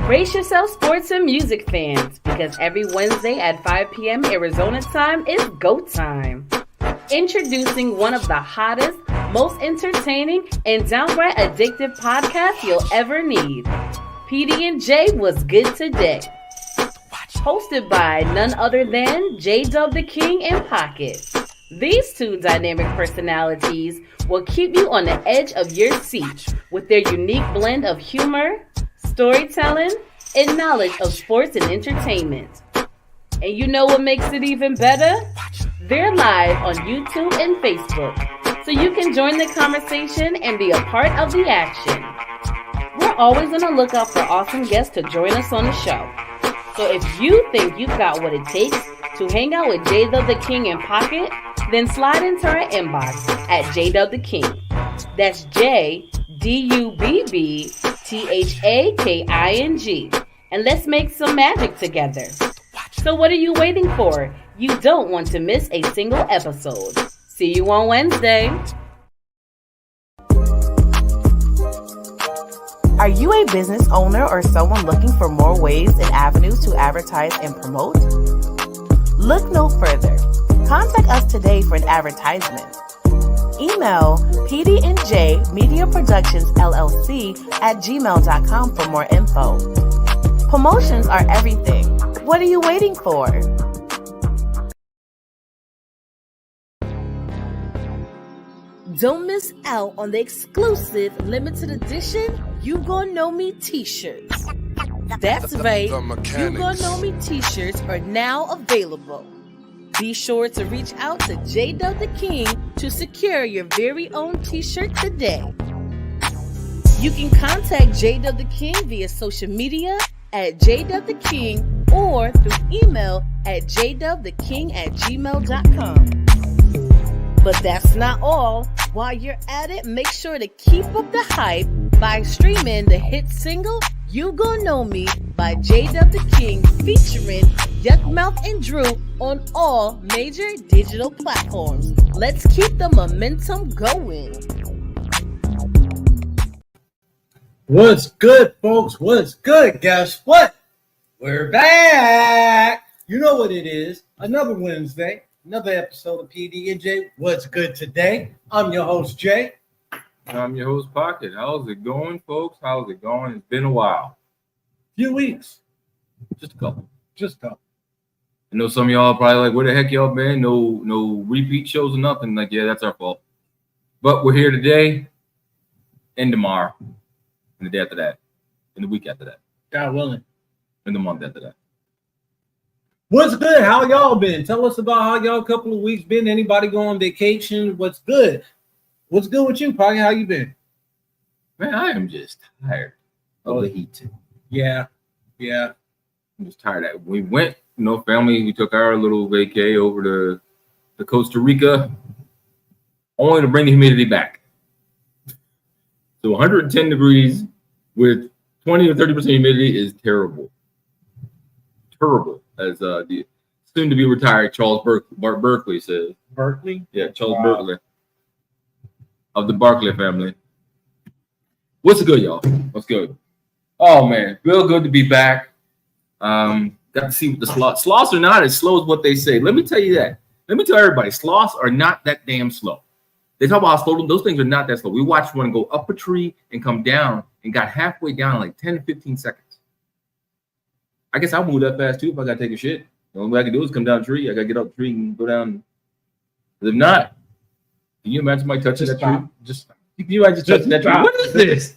Brace yourself, sports and music fans, because every Wednesday at 5 p.m. Arizona time is GO time. Introducing one of the hottest, most entertaining, and downright addictive podcasts you'll ever need. PD&J Was Good Today. Hosted by none other than J-Dub the King and Pocket. These two dynamic personalities will keep you on the edge of your seat with their unique blend of humor, storytelling, and knowledge of sports and entertainment. And you know what makes it even better? They're live on YouTube and Facebook, so you can join the conversation and be a part of the action. We're always on the lookout for awesome guests to join us on the show. So if you think you've got what it takes to hang out with J-Dub the King and Pocket, then slide into our inbox at J-Dub the King. That's JDUBBTHAKING. And let's make some magic together. So what are you waiting for? You don't want to miss a single episode. See you on Wednesday. Are you a business owner or someone looking for more ways and avenues to advertise and promote? Look no further. Contact us today for an advertisement. Email PD&J Media Productions LLC at gmail.com for more info. Promotions are everything. What are you waiting for? Don't miss out on the exclusive limited edition You Gonna Know Me t-shirts. That's right, You Gonna Know Me t-shirts are now available. Be sure to reach out to J-Dub the King to secure your very own t-shirt today. You can contact J-Dub the King via social media at J-Dub the King or through email at jdubtheking@gmail.com. But that's not all. While you're at it, make sure to keep up the hype by streaming the hit single You Gon' Know Me by J-Dub the King featuring Yuckmouth and Drew on all major digital platforms. Let's keep the momentum going. What's good, folks? What's good? Guess what? We're back. You know what it is. Another Wednesday. Another episode of PD&J. What's good today? I'm your host, Jay. I'm your host, Pocket. How's it going, folks? How's it going? It's been a while. Few weeks. Just a couple. I know some of y'all are probably like, where the heck y'all been? No repeat shows or nothing. Like, yeah, that's our fault. But we're here today and tomorrow and the day after that and the week after that. God willing. And the month after that. What's good? How y'all been? Tell us about how y'all couple of weeks been. Anybody go on vacation? What's good? What's good with you, Pocket? How you been? Man, I am just tired of the heat. Yeah. I'm just tired of it. We went, family, we took our little vacay over to Costa Rica, only to bring the humidity back. So 110 degrees with 20 or 30% humidity is terrible. Terrible, as the soon-to-be retired Charles Berkeley says. Berkeley? Yeah, Charles Berkeley of the Barkley family. What's good, y'all? What's good? Oh, man, real good to be back. Got to see what the sloths are not as slow as what they say. Let me tell you that. Let me tell everybody, sloths are not that damn slow. They talk about how slow. Those things are not that slow. We watched one go up a tree and come down and got halfway down in like 10 to 15 seconds. I guess I'll move that fast too if I gotta take a shit. The only way I can do is come down the tree. I gotta get up the tree and go down. If not, can you imagine somebody touching that tree? Just you imagine touching that tree. What is this?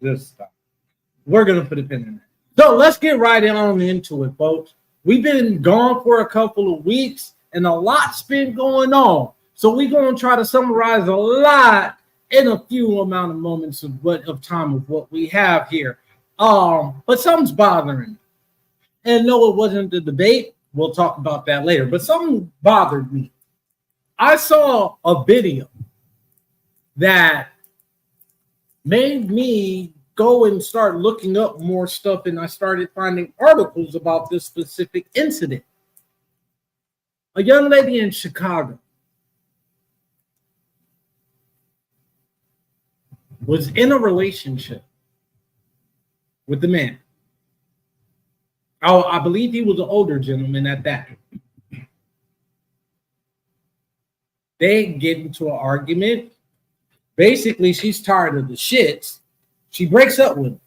Just stop. We're gonna put a pin in that. So let's get right on into it, folks. We've been gone for a couple of weeks and a lot's been going on. So we're gonna try to summarize a lot in a few amount of moments of time of what we have here. But something's bothering me. And no, it wasn't the debate. We'll talk about that later. But something bothered me. I saw a video that made me go and start looking up more stuff, and I started finding articles about this specific incident. A young lady in Chicago was in a relationship with the man. Oh, I believe he was an older gentleman at that. They get into an argument. Basically, she's tired of the shits. She breaks up with him.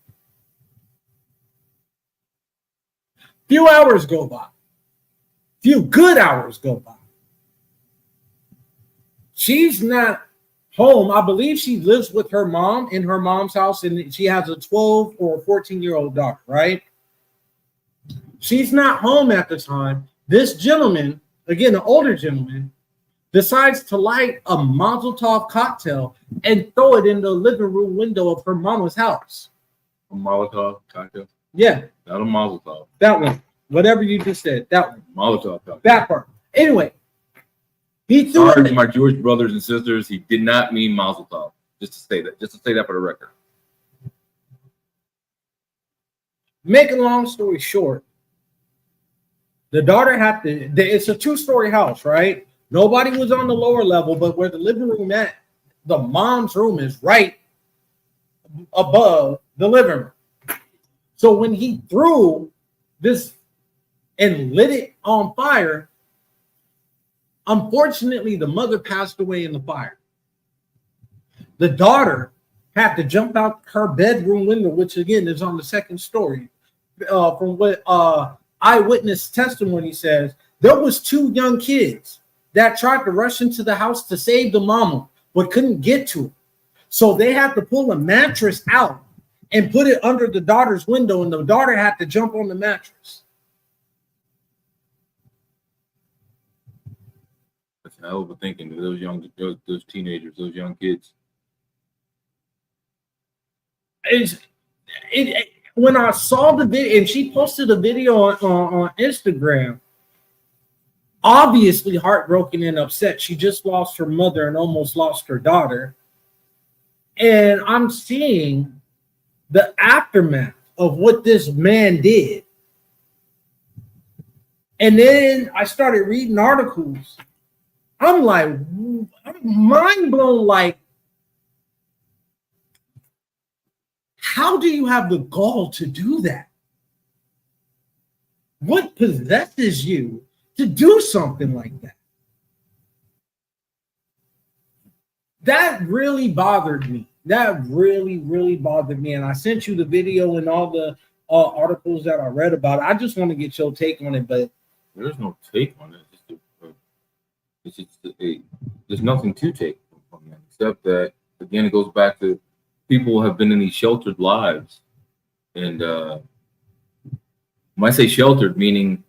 Few hours go by. Few good hours go by. She's not home. I believe she lives with her mom in her mom's house, and she has a 12 or 14-year-old daughter, right? She's not home at the time. This gentleman, again, an older gentleman, decides to light a Mazel Tov cocktail and throw it in the living room window of her mama's house. A Molotov cocktail? Yeah. Not a Mazel Tov. That one. Whatever you just said. That one. Molotov cocktail. That part. Anyway. He threw Sorry to my Jewish brothers and sisters. He did not mean Mazel Tov. Just to say that for the record. Making a long story short, the daughter had to, it's a 2-story house, right? Nobody was on the lower level, but where the living room at, the mom's room is right above the living room. So when he threw this and lit it on fire, unfortunately, the mother passed away in the fire. The daughter had to jump out her bedroom window, which again is on the 2nd story. From what eyewitness testimony says, there was 2 young kids that tried to rush into the house to save the mama, but couldn't get to it. So they had to pull a mattress out and put it under the daughter's window, and the daughter had to jump on the mattress. That's hell of a thinking. Those teenagers, those young kids. When I saw the video, and she posted a video on Instagram, obviously heartbroken and upset. She just lost her mother and almost lost her daughter. And I'm seeing the aftermath of what this man did. And then I started reading articles. I'm mind blown. Like, how do you have the gall to do that? What possesses you to do something like that? That really bothered me. That really, really bothered me. And I sent you the video and all the articles that I read about it. I just want to get your take on it, but there's no take on it. There's nothing to take from that, except that, again, it goes back to people have been in these sheltered lives. And when I say sheltered, meaning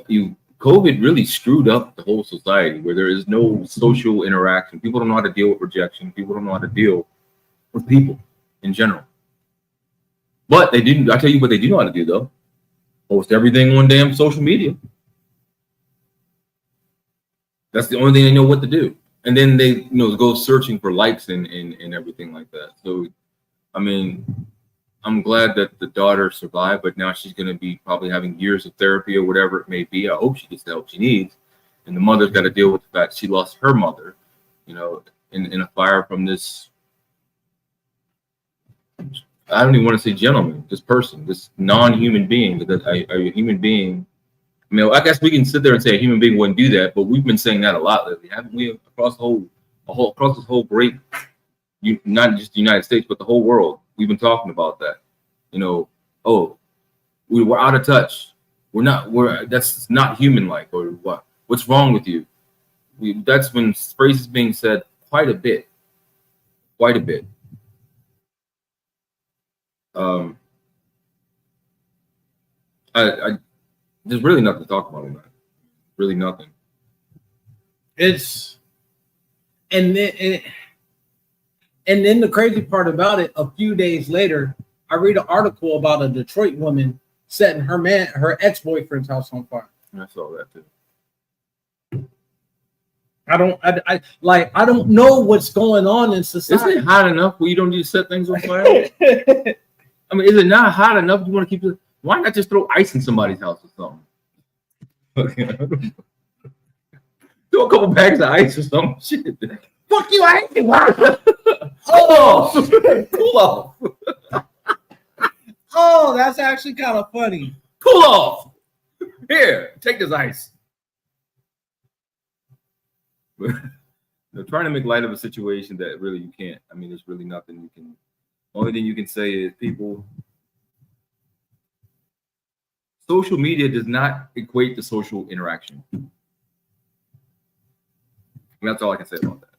you COVID really screwed up the whole society, where there is no social interaction. People don't know how to deal with rejection. People don't know how to deal with people in general. But they didn't. I tell you what they do know how to do, though. Post everything on damn social media. That's the only thing they know what to do. And then they, go searching for likes and everything like that. So, I mean, I'm glad that the daughter survived, but now she's going to be probably having years of therapy or whatever it may be. I hope she gets the help she needs. And the mother's got to deal with the fact she lost her mother, in a fire from this, I don't even want to say gentleman, this person, this non-human being, a human being. I mean, I guess we can sit there and say a human being wouldn't do that, but we've been saying that a lot lately, haven't we? Across this whole great, not just the United States, but the whole world. We've been talking about that. We're out of touch. That's not human-like, or what? What's wrong with you? That's when phrases being said quite a bit. There's really nothing to talk about on that. Really nothing. And then the crazy part about it, a few days later, I read an article about a Detroit woman setting her ex-boyfriend's house on fire. I saw that too. I don't know what's going on in society. Isn't it hot enough where you don't need to set things on fire? I mean, is it not hot enough? You want to keep it? Why not just throw ice in somebody's house or something? Throw a couple bags of ice or something. Shit. Fuck you, I hate you. Oh, Cool off. oh, that's actually kind of funny. Cool off. Here, take this ice. They're trying to make light of a situation that really you can't. I mean, there's really nothing you can. Only thing you can say is people. Social media does not equate to social interaction. And that's all I can say about that.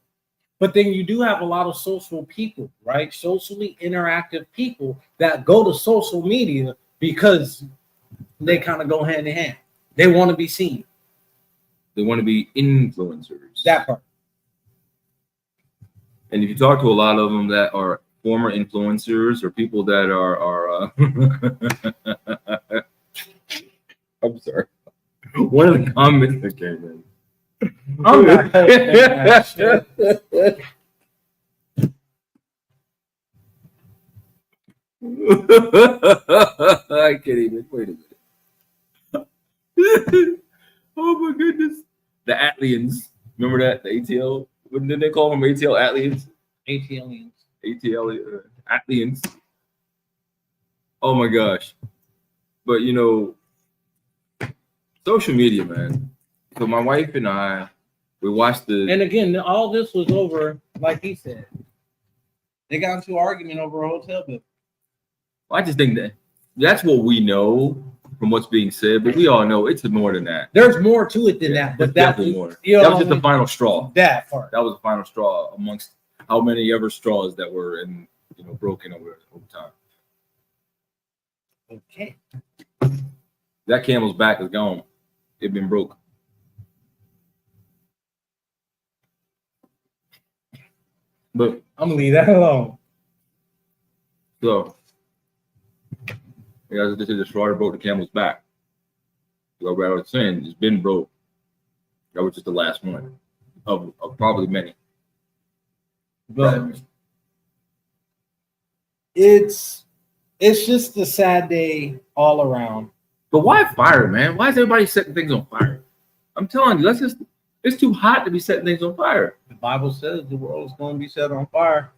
But then you do have a lot of social people, right? Socially interactive people that go to social media because they kind of go hand in hand. They want to be seen. They want to be influencers. That part. And if you talk to a lot of them that are former influencers or people that are I'm sorry. One of the comments that came in. I'm not that shit. I can't even. Wait a minute. Oh my goodness. The Atlians. Remember that? The ATL? What did they call them? ATL Atlians? ATLians. ATL Atlians. Oh my gosh. But you know, social media, man. So my wife and I, we watched the. And again, all this was over, like he said. They got into an argument over a hotel bill. I just think that that's what we know from what's being said, but we all know it's more than that. There's more to it than that, but that was more. You know, that was just the final straw. That part. That was the final straw amongst how many ever straws that were broken over time. Okay. That camel's back is gone. It been broke. But I'm gonna leave that alone. So, yeah, this is the straw that broke the camel's back. Like I was saying, it's been broke. That was just the last one of probably many. But it's just a sad day all around. But why fire, man? Why is everybody setting things on fire? I'm telling you, it's too hot to be setting things on fire. The Bible says the world is going to be set on fire.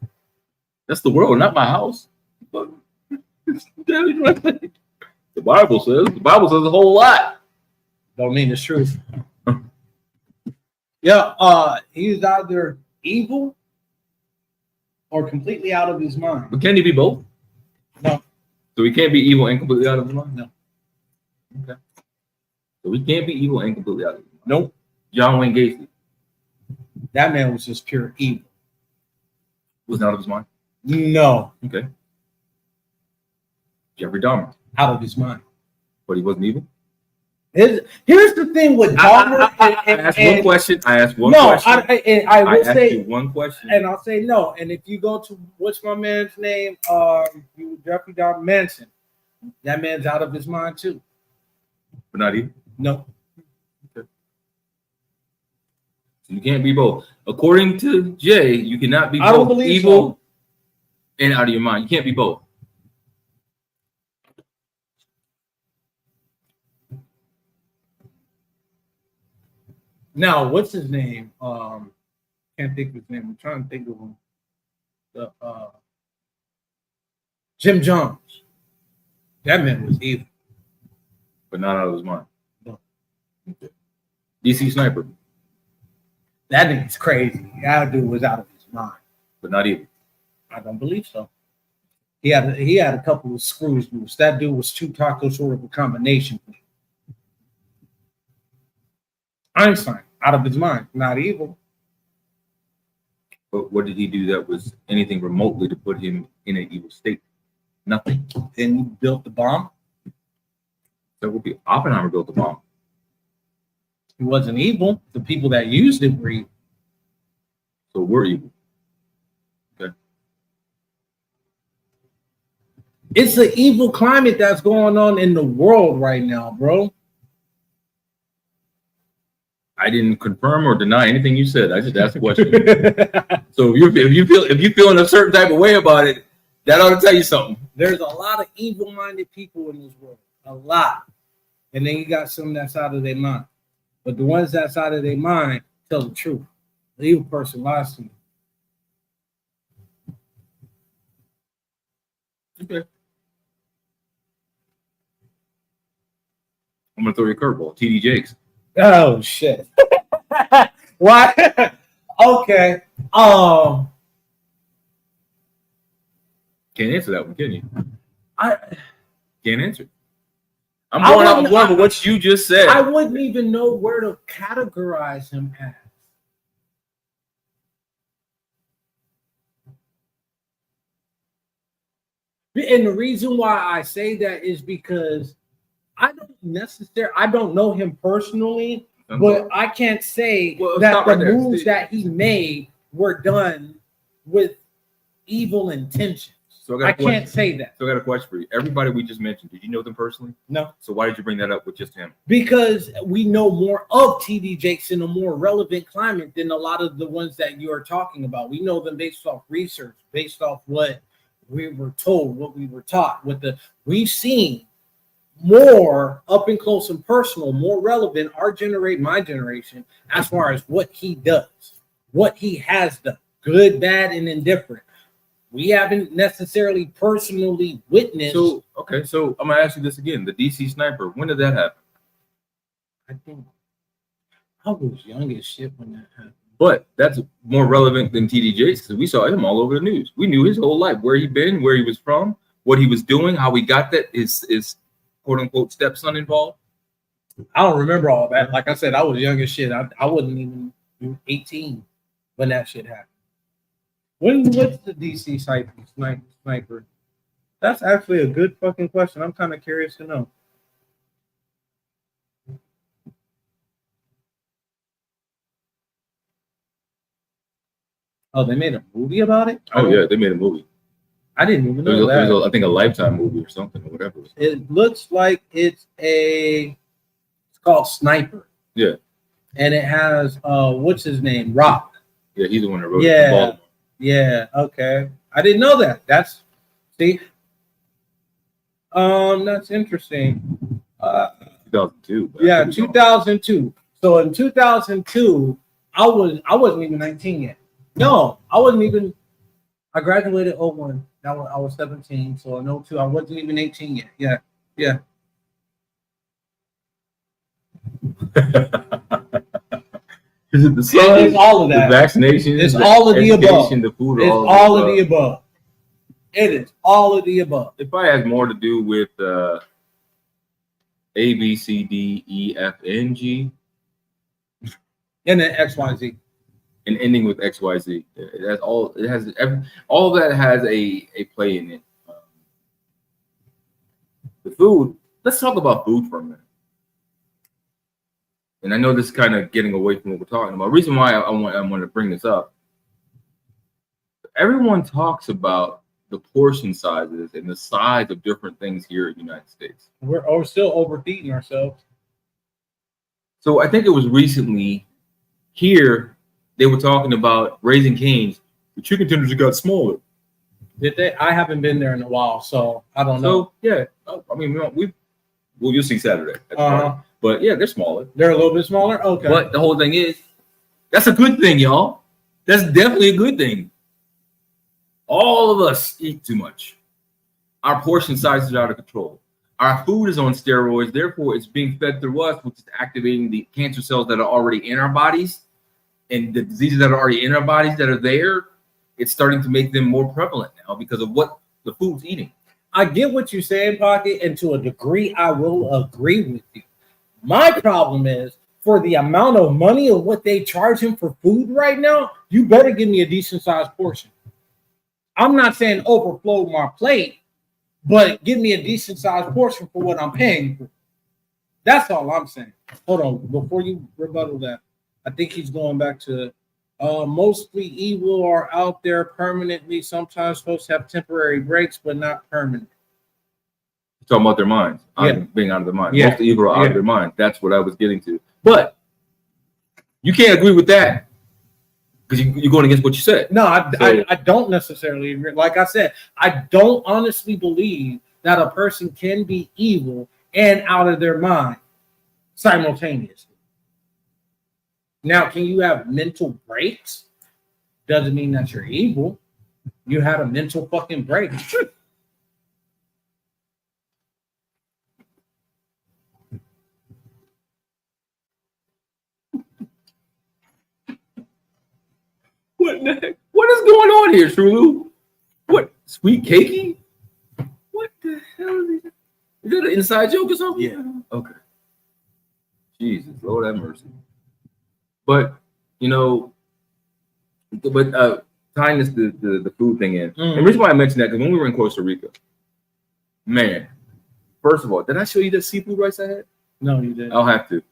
That's the world, not my house. But the Bible says a whole lot. Don't mean it's truth. Yeah, he's either evil or completely out of his mind. But can he be both? No. So he can't be evil and completely out of his mind? No. Okay. So he can't be evil and completely out of his mind. Nope. John Wayne Gacy That man was just pure evil. was out of his mind. No. Okay. Jeffrey Dahmer, Out of his mind. but he wasn't evil. Here's the thing with Dahmer. I asked one question. I asked one no, question. I will asked say you one question. and I'll say no. And if you go to what's my man's name? Jeffrey Dahmer Manson. That man's out of his mind too. But not evil. No. So you can't be both. According to Jay, you cannot be I don't both believe evil and out of your mind. You can't be both. Now, what's his name? Can't think of his name. I'm trying to think of him. The Jim Jones. That man was evil. But not out of his mind. No. Okay. DC Sniper, That nigga's crazy. That dude was out of his mind. but not evil. I don't believe so. He had a couple of screws loose. That dude was two tacos sort of a combination. Einstein, out of his mind, not evil. But what did he do that was anything remotely to put him in an evil state? Nothing. Then he built the bomb. That would be Oppenheimer built the bomb. He wasn't evil. The people that used it were evil. So we're evil. Okay. It's an evil climate that's going on in the world right now, bro. I didn't confirm or deny anything you said. I just asked a question. So if you feel in a certain type of way about it, that ought to tell you something. There's a lot of evil-minded people in this world. A lot. And then you got some that's out of their mind. But the ones that's out of their mind tell the truth. The evil person lies to you. Okay. I'm gonna throw you a curveball. TD Jakes. Oh shit. Why? Okay. Can't answer that one, can you? I Can't answer. I'm going off of one of what you just said. I wouldn't even know where to categorize him as. And the reason why I say that is because I don't know him personally, but I can't say that the moves that he made were done with evil intentions. So I can't say that. So I got a question for you. Everybody we just mentioned, did you know them personally? No. So why did you bring that up with just him? Because we know more of TD Jakes in a more relevant climate than a lot of the ones that you are talking about. We know them based off research, based off what we were told, what we were taught. We've seen more up and close and personal, more relevant, my generation, as far as what he does, what he has done, good, bad, and indifferent. We haven't necessarily personally witnessed. So I'm gonna ask you this again: the DC sniper. When did that happen? I think I was young as shit when that happened. But that's more relevant than TD Jakes because we saw him all over the news. We knew his whole life, where he been, where he was from, what he was doing, how he got that. His quote unquote stepson involved. I don't remember all that. Like I said, I was young as shit. I wasn't even 18 when that shit happened. When was the DC sniper? That's actually a good fucking question. I'm kind of curious to know. Oh, they made a movie about it? Oh, yeah, they made a movie. I didn't even know that. It was I think a Lifetime movie or something or whatever. It looks like it's called Sniper. Yeah. And it has what's his name? Rock. Yeah, he's the one that wrote it. Yeah, okay. I didn't know that. That's interesting. 2002. Yeah, 2002. So in 2002, I wasn't even 19 yet. No, I wasn't even. I graduated 01. I was 17. So in 02, I wasn't even 18 yet. Yeah. Is it the sun? It's all of that. The vaccination. It's all of the above. The food. It's all of the above. It is all of the above. It probably has more to do with A, B, C, D, E, F, N, G. And then XYZ. And ending with XYZ. It has all. It has all of that has a play in it. The food. Let's talk about food for a minute. And I know this is kind of getting away from what we're talking about. The reason why I want to bring this up. Everyone talks about the portion sizes and the size of different things here in the United States. We're still overfeeding ourselves. So I think it was recently here they were talking about Raising Cane's. The chicken tenders got smaller. Did they? I haven't been there in a while, so I don't know. So yeah, I mean you'll see Saturday. But yeah, they're smaller. They're a little bit smaller. Okay. But the whole thing is, that's a good thing, y'all. That's definitely a good thing. All of us eat too much. Our portion sizes are out of control. Our food is on steroids. Therefore, it's being fed through us, which is activating the cancer cells that are already in our bodies. And the diseases that are already in our bodies that are there, it's starting to make them more prevalent now because of what the food's eating. I get what you're saying, Pocket, and to a degree, I will agree with you. My problem is, for the amount of money of what they charge him for food right now, you better give me a decent sized portion. I'm not saying overflow my plate, but give me a decent sized portion for what I'm paying for. That's all I'm saying. Hold on, before you rebuttal that, I think he's going back to mostly evil are out there permanently. Sometimes supposed to have temporary breaks, but not permanent. You're talking about their minds, being out of their mind. Yeah. Most evil are out of their mind. That's what I was getting to. But you can't agree with that because you're going against what you said. No, I don't necessarily agree. Like I said, I don't honestly believe that a person can be evil and out of their mind simultaneously. Now, can you have mental breaks? Doesn't mean that you're evil. You had a mental fucking break. What the heck? What is going on here, Trulu? What? Sweet cakey? What the hell is that? Is that an inside joke or something? Yeah. Okay. Jesus, Lord have mercy. But tying this the food thing in. And the reason why I mentioned that, because when we were in Costa Rica, man, first of all, did I show you the seafood rice I had? No, you didn't. I'll have to.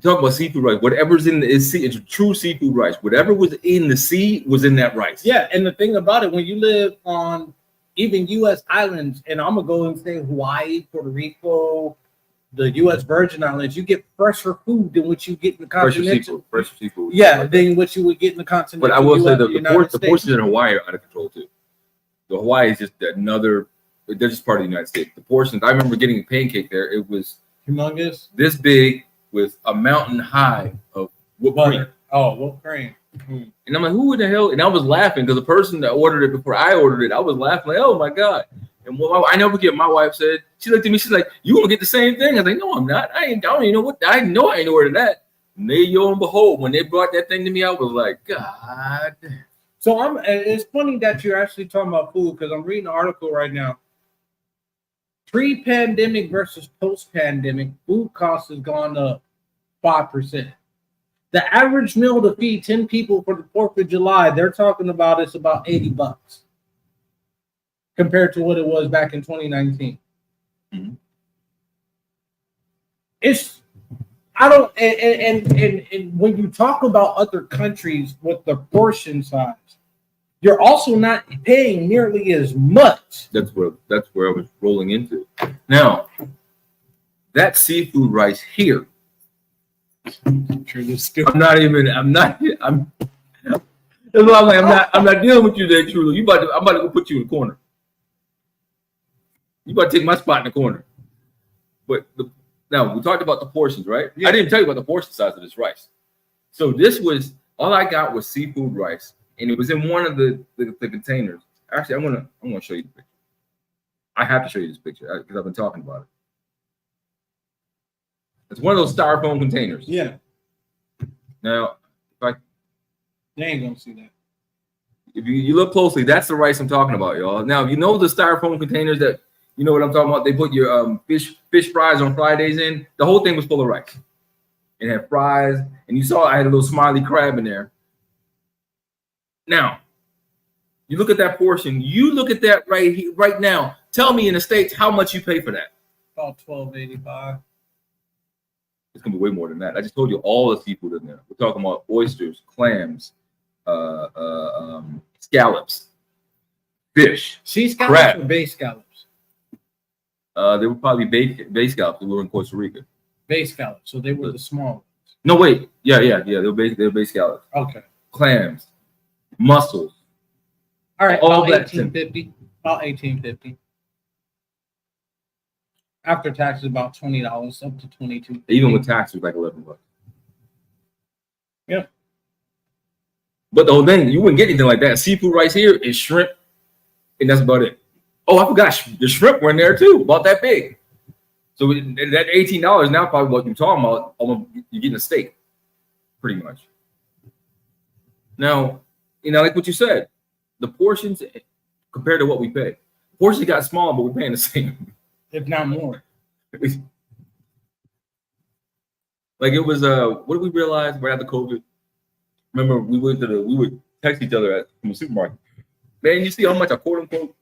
Talk about seafood rice. Whatever's in the sea, it's true seafood rice. Whatever was in the sea was in that rice. Yeah, and the thing about it, when you live on even U.S. islands, and I'm gonna go and say Hawaii, Puerto Rico, the U.S. Virgin Islands, you get fresher food than what you get in the continental. Fresher seafood. Yeah, than what you would get in the continental. But I will say the portions in Hawaii are out of control too. The Hawaii is just another. They're just part of the United States. The portions. I remember getting a pancake there. It was humongous, this big, with a mountain high of whipped cream. Oh, whipped cream. And I'm like, who the hell? And I was laughing because the person that ordered it before I ordered it, I was laughing like, oh my God. And I never forget, my wife said, she looked at me, she's like, you gonna get the same thing? I was like, no, I'm not. I don't even know what, I ain't ordered that. And lo and behold, when they brought that thing to me, I was like, God. So it's funny that you're actually talking about food, because I'm reading an article right now. Pre-pandemic versus post-pandemic, food costs has gone up 5%. The average meal to feed 10 people for the 4th of July, they're talking about it's about $80 compared to what it was back in 2019. Mm-hmm. And when you talk about other countries with the portion size, you're also not paying nearly as much. That's where I was rolling into. Now, that seafood rice here. I'm not dealing with you there, truly. I'm about to go put you in the corner. You about to take my spot in the corner. But now we talked about the portions, right? Yeah. I didn't tell you about the portion size of this rice. So this was all I got was seafood rice. And it was in one of the containers. Actually, I'm gonna show you the picture. I have to show you this picture because I've been talking about it. It's one of those styrofoam containers. Yeah. Now, they ain't gonna see that. If you look closely, that's the rice I'm talking about, y'all. Now, you know the styrofoam containers that you know what I'm talking about. They put your fish fries on Fridays in. The whole thing was full of rice. It had fries, and you saw I had a little smiley crab in there. Now, you look at that portion. You look at that right now. Tell me in the States how much you pay for that. About $12.85. It's gonna be way more than that. I just told you all the seafood in there. We're talking about oysters, clams, scallops, fish, sea scallops, crab. Or bay scallops? They were probably bay scallops. We were in Costa Rica. Bay scallops. So they were the small ones. No, wait. Yeah. They were bay scallops. Okay. Clams. Mussels. All right, all about $18.50. About $18.50. After taxes, about $20 up to $22. Even with taxes, like $11. Yeah. But the whole thing, you wouldn't get anything like that. Seafood rice here is shrimp, and that's about it. Oh, I forgot the shrimp were in there too, about that big. So that $18 now probably what you're talking about. You're getting a steak, pretty much. Now. Like what you said, the portions compared to what we pay. Portions got small, but we're paying the same, if not more. Like it was what did we realize right after COVID? Remember we would text each other from the supermarket. Man, you see how much a quote unquote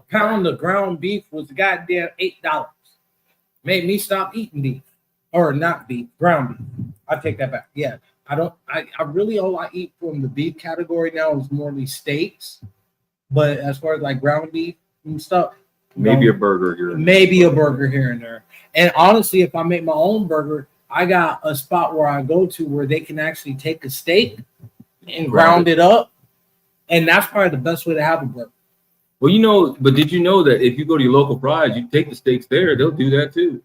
pound of ground beef was goddamn $8. Made me stop eating beef. Or not beef, ground beef. I take that back. Yeah. I really all I eat from the beef category now is more these steaks, but as far as like ground beef and stuff, maybe a burger here. Maybe a burger here and there. And honestly, if I make my own burger, I got a spot where I go to where they can actually take a steak and ground it up, and that's probably the best way to have a burger. Well, but did you know that if you go to your local Fry's, you take the steaks there, they'll do that too.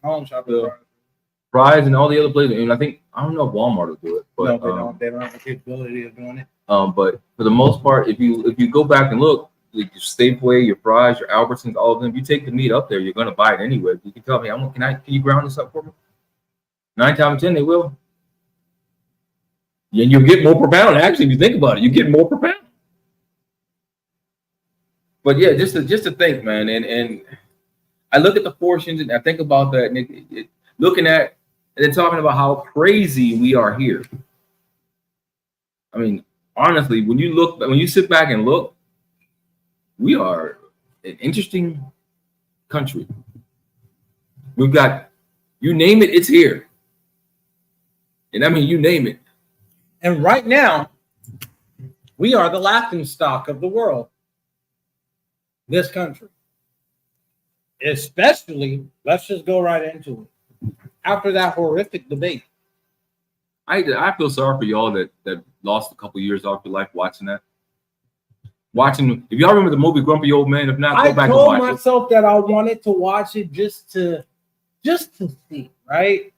I don't shop at Fry's and all the other places, and I don't know if Walmart will do it, but no, they don't have the capability of doing it. But for the most part, if you go back and look, your Safeway, your Fry's, your Albertsons, all of them, if you take the meat up there, you're gonna buy it anyway. You can tell me, can you ground this up for me? 9 times out of 10, they will. And you'll get more per pound. Actually, if you think about it, you get more per pound. But yeah, just to think, man, and I look at the portions and I think about that, and looking at and then talking about how crazy we are here. I mean, honestly, when you sit back and look, we are an interesting country. We've got, you name it, it's here. And I mean, you name it. And right now, we are the laughing stock of the world. This country. Especially, let's just go right into it. After that horrific debate. I feel sorry for y'all that lost a couple years off your life watching that. Watching, if y'all remember the movie Grumpy Old Man, if not, go back and watch it. I told myself that I wanted to watch it just to see, right?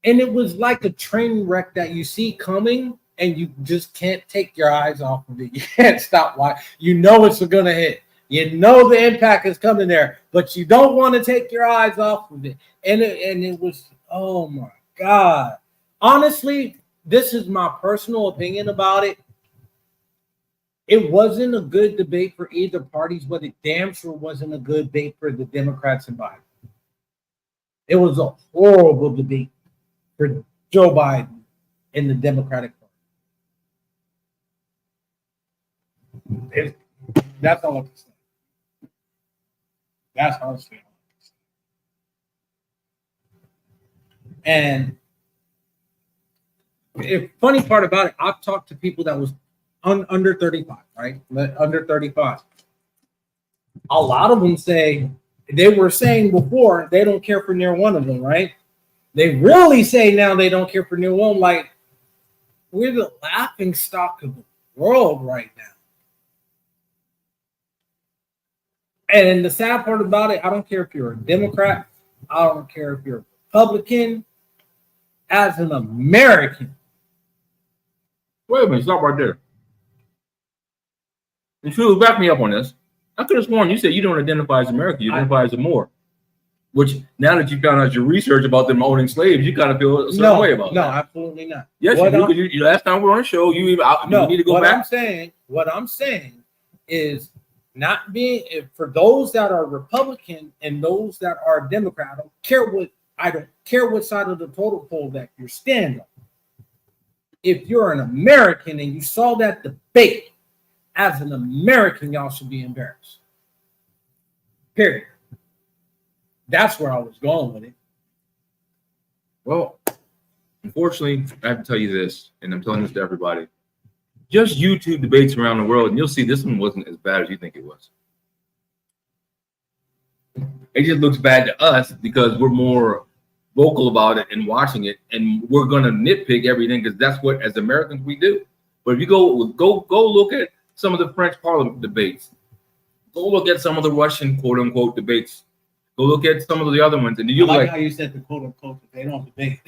And it was like a train wreck that you see coming, and you just can't take your eyes off of it. You can't stop watching. You know it's gonna hit. You know the impact is coming there, but you don't want to take your eyes off of it. And it was, oh my God. Honestly, this is my personal opinion about it. It wasn't a good debate for either parties, but it damn sure wasn't a good debate for the Democrats and Biden. It was a horrible debate for Joe Biden and the Democratic Party. That's all I can say. That's honestly all I can say. And the funny part about it, I've talked to people that was under 35, right? Under 35. A lot of them say, they were saying before, they don't care for near one of them, right? They really say now they don't care for near one. Like, we're the laughing stock of the world right now. And the sad part about it, I don't care if you're a Democrat. I don't care if you're a Republican. As an American. Wait a minute, stop right there. And Shula, back me up on this. I could have sworn you said you don't identify as American, you identify as a Moor. Which, now that you found out your research about them owning slaves, you kind of feel a certain way about that. No, absolutely not. Yes, you last time we were on the show, you need to go back. What I'm saying is, not being, for those that are Republican and those that are Democrat, I don't care what side of the total pole that you're standing on. If you're an American and you saw that debate, as an American, y'all should be embarrassed. Period. That's where I was going with it. Well, unfortunately, I have to tell you this, and I'm telling this to everybody. Just YouTube debates around the world, and you'll see this one wasn't as bad as you think it was. It just looks bad to us because we're more vocal about it and watching it, and we're gonna nitpick everything because that's what, as Americans, we do. But if you go look at some of the French Parliament debates, go look at some of the Russian quote unquote debates, go look at some of the other ones, and you like how you said the quote unquote, they don't debate.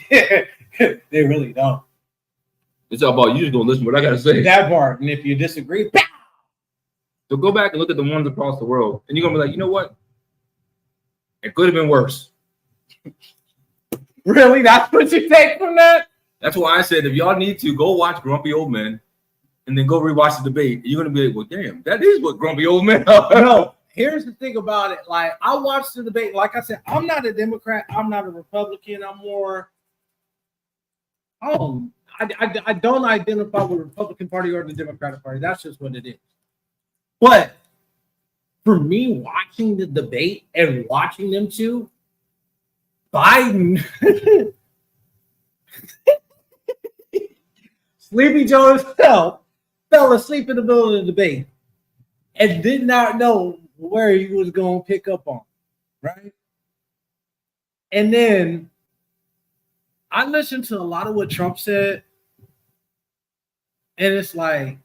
They really don't. It's all about you just gonna listen to what I gotta say. That part, and if you disagree, pow! So go back and look at the ones across the world, and you're gonna be like, you know what? It could have been worse. Really? That's what you take from that? That's why I said if y'all need to go watch Grumpy Old Men and then go rewatch the debate, you're gonna be like, well, damn, that is what Grumpy Old Men are. No, here's the thing about it. Like, I watched the debate. Like I said, I'm not a Democrat, I'm not a Republican, I'm more I don't identify with the Republican Party or the Democratic Party. That's just what it is. But for me, watching the debate and watching them two, Biden, Sleepy Joe himself, fell asleep in the middle of the debate and did not know where he was going to pick up on, right? And then I listened to a lot of what Trump said, and it's like,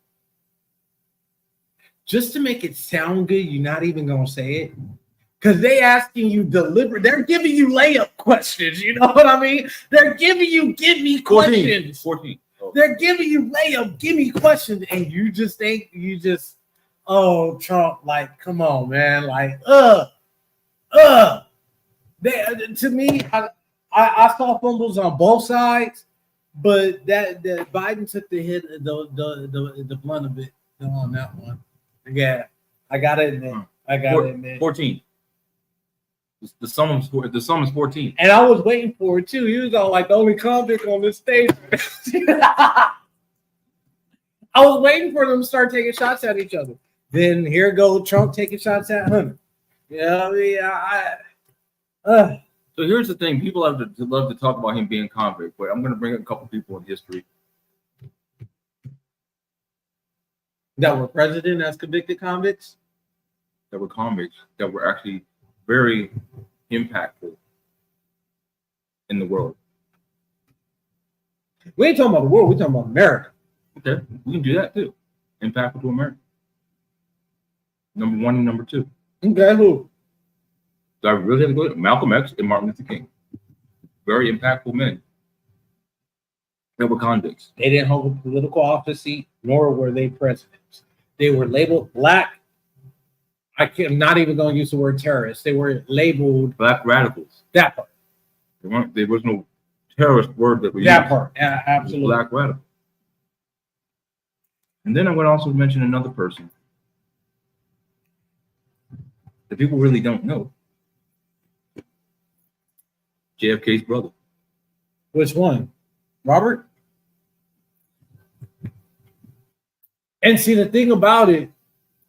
just to make it sound good, you're not even gonna say it, because they asking you deliberate. They're giving you layup questions. You know what I mean? They're giving you give me questions. 14. Oh. They're giving you layup, give me questions, and you just think oh, Trump, like, come on, man, like, They, to me, I saw fumbles on both sides, But that Biden took the hit, the blunt of it on that one. Yeah, I gotta admit. 14. The sum is 14. And I was waiting for it too. He was all like the only convict on this stage. I was waiting for them to start taking shots at each other. Then here goes Trump taking shots at Hunter. So here's the thing: people love to talk about him being convict, but I'm going to bring up a couple people in history that were president as convicted convicts. That were convicts that were actually very impactful in the world. We ain't talking about the world. We're talking about America. Okay, we can do that too. Impactful to America. Number 1 and number 2. Okay, who? So I really have to go to Malcolm X and Martin Luther King. Very impactful men. They were convicts. They didn't hold a political office seat, nor were they presidents. They were labeled black. I'm not even going to use the word terrorists. They were labeled black radicals. That part. There was no terrorist word that we that used. Part. Yeah, absolutely. Black radical. And then I'm going to also mention another person that people really don't know. JFK's brother. Which one? Robert? And see, the thing about it,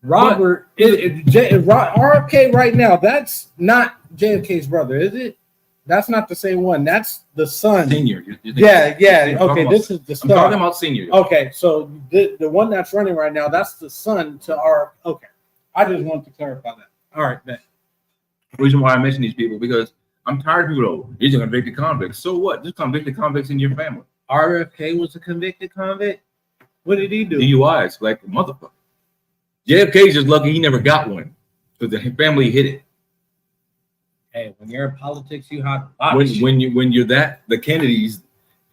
Robert, RFK right now, that's not JFK's brother, is it? That's not the same one. That's the son. Senior. Yeah. Okay, this is the son. I'm talking about senior. Okay, so the one that's running right now, that's the son to our. Okay, I just wanted to clarify that. All right, man. The reason why I mention these people because I'm tired of people. These are convicted convicts. So what? Just convicted convicts in your family. RFK was a convicted convict. What did he do? DUIs, like motherfucker. JFK's just lucky he never got one because the family hit it. Hey, when you're in politics, you have when you're that the Kennedys,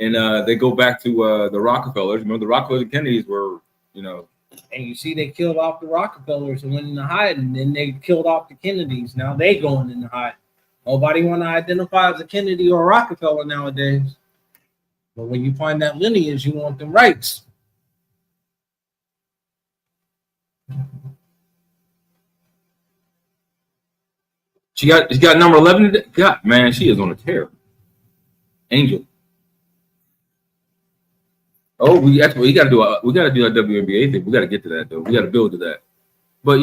and they go back to the Rockefellers. Remember the Rockefellers and Kennedys were, And you see, they killed off the Rockefellers and went into hiding. And then they killed off the Kennedys. Now they going into hiding. Nobody want to identify as a Kennedy or a Rockefeller nowadays. But when you find that lineage, you want them rights. She got number 11 today. God, man, she is on a tear. Angel. Oh, we got to do that WNBA thing. We got to get to that though. We got to build to that. But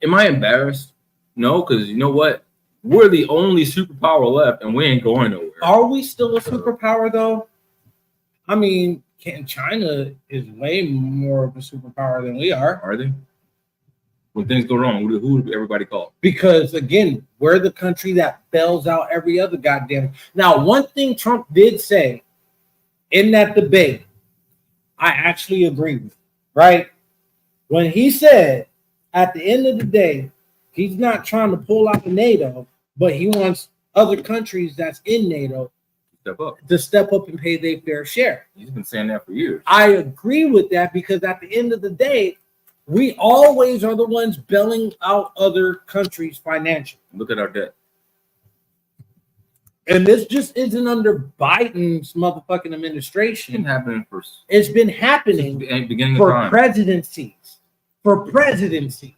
am I embarrassed? No, because you know what? We're the only superpower left, and we ain't going nowhere. Are we still a superpower though? I mean, China is way more of a superpower than we are. Are they? When things go wrong, who do everybody call? Because again, we're the country that bails out every other goddamn. Now, one thing Trump did say in that debate, I actually agree with, right? When he said at the end of the day, he's not trying to pull out of NATO, but he wants other countries that's in NATO to step up and pay their fair share. He's been saying that for years. I agree with that because at the end of the day, we always are the ones bailing out other countries financially. Look at our debt. And this just isn't under Biden's motherfucking administration. It's been happening beginning for of time. presidencies. For presidencies.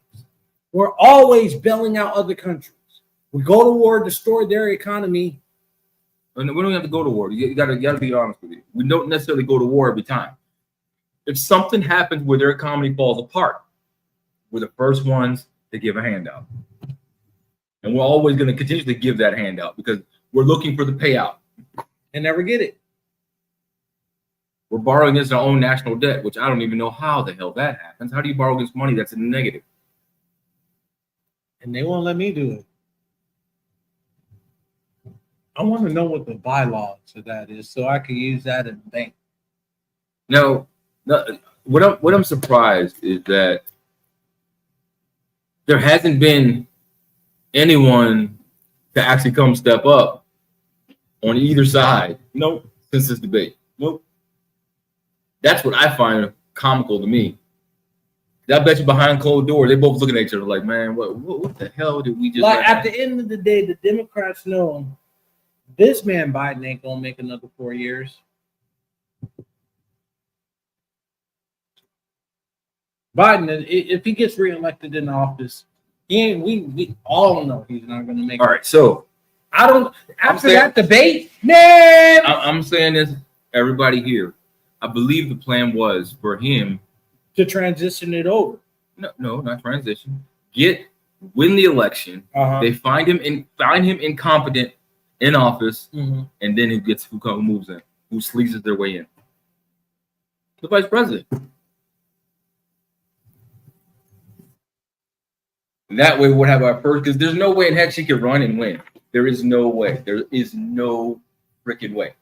We're always bailing out other countries. We go to war, destroy their economy. And we don't have to go to war. You gotta be honest with you. We don't necessarily go to war every time. If something happens where their economy falls apart, we're the first ones to give a handout. And we're always going to continuously give that handout because we're looking for the payout. And never get it. We're borrowing against our own national debt, which I don't even know how the hell that happens. How do you borrow against money that's in the negative? And they won't let me do it. I want to know what the bylaws of that is so I can use that in the bank. No, what I'm surprised is that there hasn't been anyone to actually come step up on either side. Nope. Since this debate. Nope. That's what I find comical to me. I bet you behind closed doors, they both looking at each other like, man, what the hell did we just like at the end of the day, the Democrats know this man Biden ain't gonna make another 4 years. Biden, if he gets reelected in office, we all know he's not going to make it. All right, so I don't. After that debate, man. I'm saying this, everybody here. I believe the plan was for him to transition it over. No, not transition. Win the election. They find him incompetent in office, and then he gets who moves in, who sleazes their way in. The vice president. And that way we'll have our first, because there's no way in heck she could run and win. There is no way. There is no freaking way.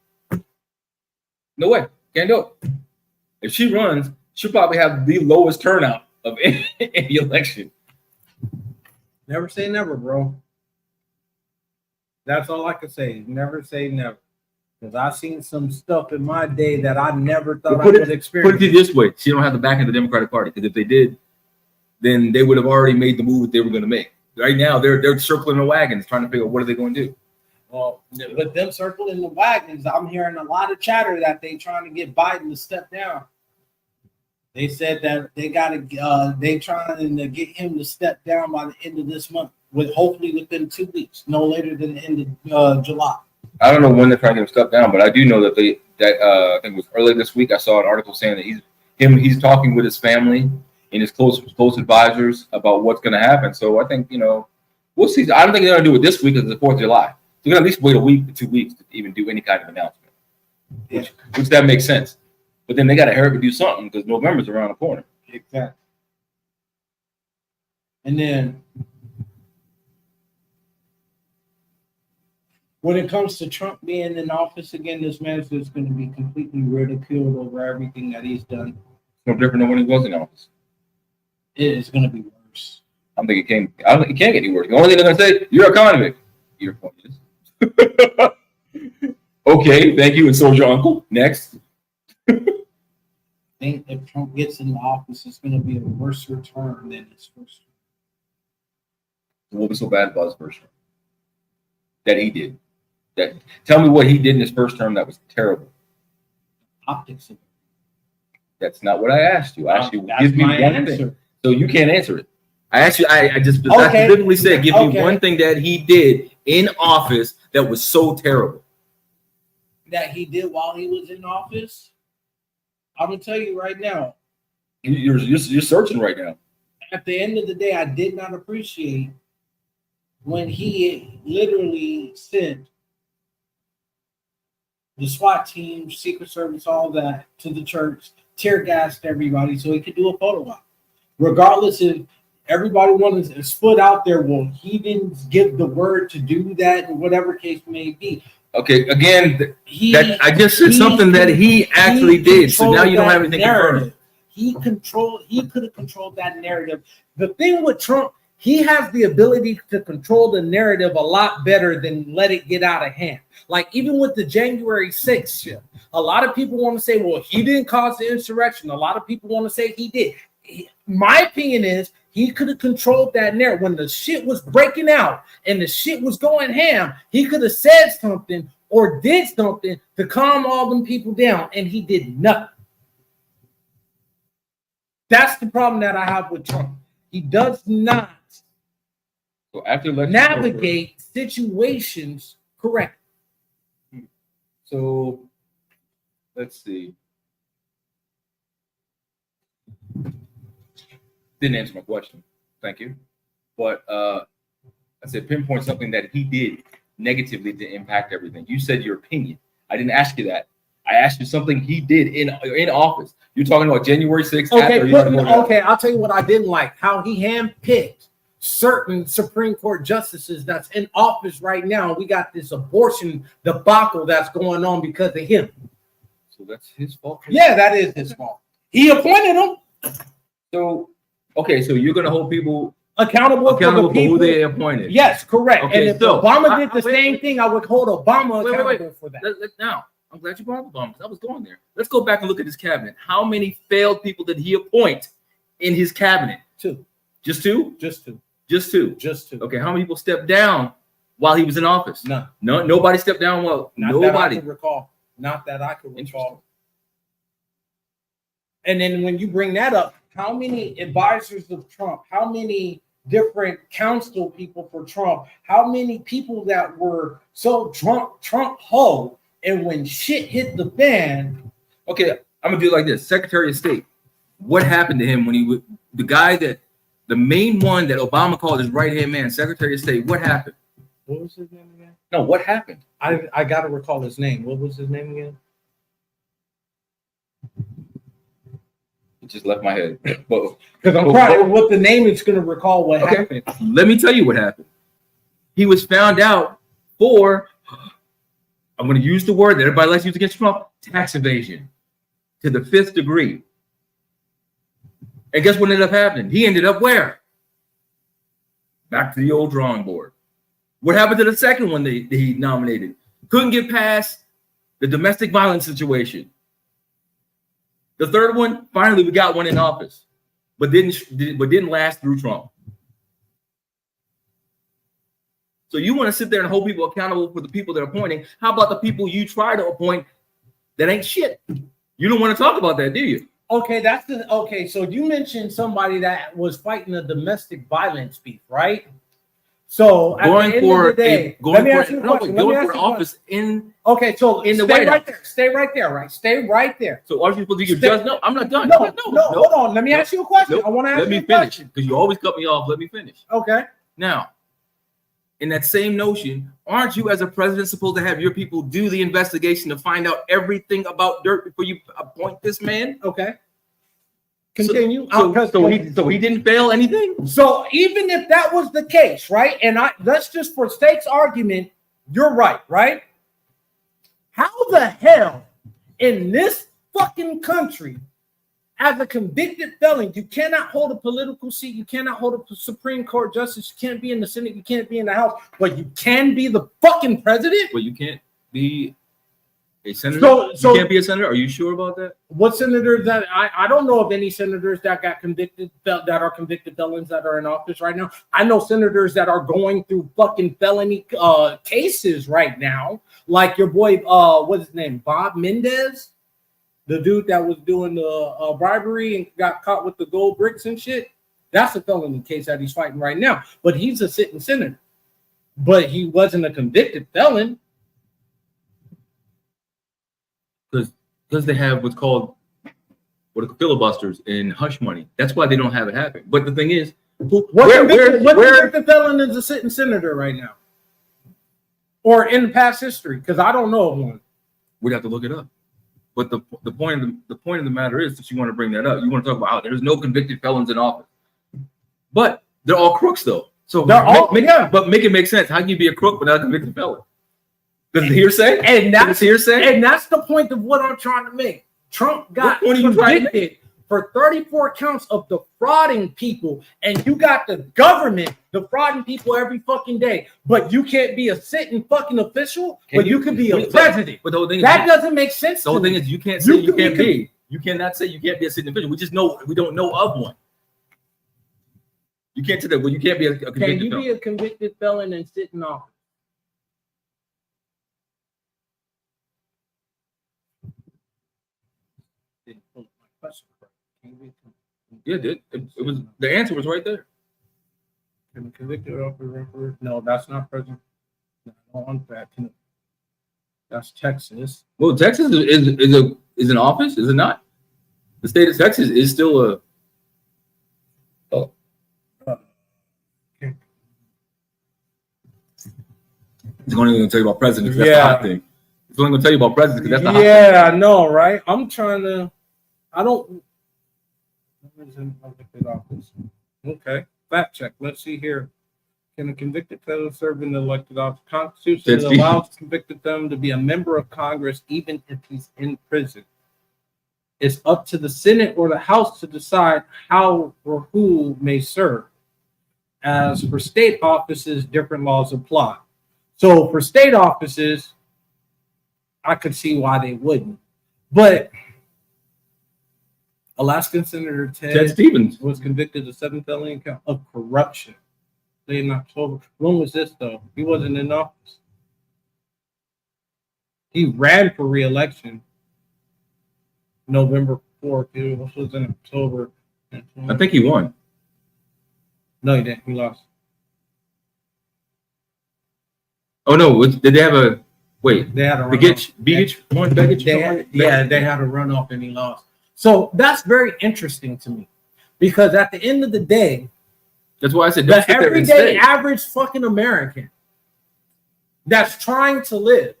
No way. Can't do it. If she runs, she'll probably have the lowest turnout of any election. Never say never, bro. That's all I can say. Never say never. Because I've seen some stuff in my day that I never thought I would experience. Put it this way. She don't have the backing of the Democratic Party. Because if they did, then they would have already made the move that they were going to make. Right now, they're circling the wagons, trying to figure out what are they going to do. Well, with them circling the wagons, I'm hearing a lot of chatter that they trying to get Biden to step down. They said that they trying to get him to step down by the end of this month, hopefully within 2 weeks, no later than the end of July. I don't know when they're trying to get him step down, but I do know that I think it was earlier this week. I saw an article saying that he's talking with his family and his close advisors about what's going to happen. So I think, we'll see. I don't think they're going to do it this week because it's the 4th of July. They're going to at least wait a week to 2 weeks to even do any kind of announcement, which that makes sense. But then they got to hurry up and do something because November's around the corner. Exactly. And then when it comes to Trump being in office again, this man is going to be completely ridiculed over everything that he's done. No different than when he was in office. It is going to be worse. I don't think it can't get any worse. The only thing they're going to say, you're a convict. Your point is. Okay, thank you. And so is your uncle. Next. I think if Trump gets in the office, it's going to be a worse term than his first term. What was so bad about his first term? That he did. Tell me what he did in his first term that was terrible. Optics. That's not what I asked you. I asked you, give me one answer. thing. So you can't answer it. I asked you, I specifically said, give me one thing that he did in office that was so terrible. That he did while he was in office? I'm going to tell you right now. You're searching right now. At the end of the day, I did not appreciate when he literally sent the SWAT team, Secret Service, all that to the church, tear gassed everybody so he could do a photo op. Regardless if everybody wanted to split out there, well, he didn't give the word to do that, in whatever case may be. Okay, again, I just said something that he actually did. So now you don't have anything confirmed. He could have controlled that narrative. The thing with Trump, he has the ability to control the narrative a lot better than let it get out of hand. Like even with the January 6th shit, a lot of people want to say, well, he didn't cause the insurrection. A lot of people want to say he did. My opinion is he could have controlled that narrative. When the shit was breaking out and the shit was going ham, he could have said something or did something to calm all them people down, and he did nothing. That's the problem that I have with Trump. He does not navigate situations correctly. So let's see. Didn't answer my question. Thank you. But I said pinpoint something that he did negatively to impact everything. You said your opinion. I didn't ask you that. I asked you something he did in office. You're talking about January 6th. Okay, I'll tell you what I didn't like. How he handpicked certain Supreme Court justices that's in office right now. We got this abortion debacle that's going on because of him. So that's his fault? Yeah, that is his fault. He appointed them. So, okay, so you're going to hold people accountable for who they appointed. Yes, correct. Okay, and if Obama did the same thing, I would hold Obama accountable for that. Now, I'm glad you brought up Obama because I was going there. Let's go back and look at his cabinet. How many failed people did he appoint in his cabinet? 2. Just 2? Just 2. Just 2. Just 2. Okay, how many people stepped down while he was in office? None. No, nobody stepped down. Well, nobody. That I could recall. Not that I could recall. And then when you bring that up, how many advisors of Trump, how many different council people for Trump, how many people that were so Trump ho, and when shit hit the fan. Okay, I'm gonna do it like this. Secretary of State, what happened to him when he was the guy that the main one that Obama called his right hand man, Secretary of State? What happened? What was his name again? No, what happened? I gotta recall his name. What was his name again? It just left my head. Because I'm trying with the name, it's gonna recall what happened. Let me tell you what happened. He was found out for, I'm gonna use the word that everybody likes to use against Trump, tax evasion to the 5th degree. And guess what ended up happening? He ended up where? Back to the old drawing board. What happened to the second one that he nominated? Couldn't get past the domestic violence situation. The third one, finally, we got one in office, but didn't last through Trump. So you want to sit there and hold people accountable for the people they're appointing? How about the people you try to appoint that ain't shit? You don't want to talk about that, do you? Okay, so you mentioned somebody that was fighting a domestic violence beef, right? So going for office in. Okay, so in the White House. Stay right there, right? Stay right there. So are you supposed to give just? No, I'm not done. No, hold on. Let me ask you a question. I want to ask you a question. Let me finish because you always cut me off. Let me finish. Okay. Now, in that same notion, aren't you as a president supposed to have your people do the investigation to find out everything about dirt before you appoint this man? Okay. Continue. So he didn't fail anything? So even if that was the case, right? And let's just for state's argument, you're right? How the hell in this fucking country, as a convicted felon, you cannot hold a political seat, you cannot hold a Supreme Court justice, you can't be in the Senate, you can't be in the House, but you can be the fucking president? But you can't be a senator? So you can't be a senator? Are you sure about that? What senators that I don't know of any senators that got convicted that are convicted felons that are in office right now. I know senators that are going through fucking felony cases right now, like your boy what's his name, Bob Mendez, the dude that was doing the bribery and got caught with the gold bricks and shit. That's a felony case that he's fighting right now, but he's a sitting senator, but he wasn't a convicted felon. Because they have what's called filibusters and hush money. That's why they don't have it happen. But the thing is, where the felon is a sitting senator right now, or in the past history? Because I don't know of one. We'd have to look it up. But the point of the matter is that you want to bring that up. You want to talk about how there's no convicted felons in office, but they're all crooks though. So but make it make sense. How can you be a crook without a convicted felon? Does it hearsay? And that's the point of what I'm trying to make. Trump got convicted for 34 counts of defrauding people, and you got the government defrauding people every fucking day. But you can't be a sitting fucking official, but you can be a president. But the whole thing that doesn't make sense. The whole thing is you can't say you can't be. You cannot say you can't be a sitting official. We just know we don't know of one. You can't say that. Well, you can't be a convicted felon. Can you be a convicted felon and sit in office? Yeah, it was the answer was right there. Can be convicted of referee? No, that's not president. No, I don't want that. That's Texas. Well, Texas is an office, is it not? The state of Texas is still a. Oh. Okay. It's only going to tell you about presidents. That's the hot thing. It's only going to tell you about presidents because that's the hot thing. Yeah, I know, right? I'm trying to. I don't. Okay, fact check. Let's see here. Can a convicted felon serve in the elected office? Constitution allows convicted felon to be a member of Congress even if he's in prison. It's up to the Senate or the House to decide how or who may serve. As for state offices, different laws apply. So for state offices, I could see why they wouldn't. But Alaskan Senator Ted Stevens was convicted of 7 felony count of corruption in October. When was this, though? He wasn't in office. He ran for re-election November 4th. This was in October. I think he won. No, he didn't. He lost. Oh no, did they have a wait? They had a Begich won. Begich. They had a runoff and he lost. So that's very interesting to me because at the end of the day, that's why I said the everyday average fucking American that's trying to live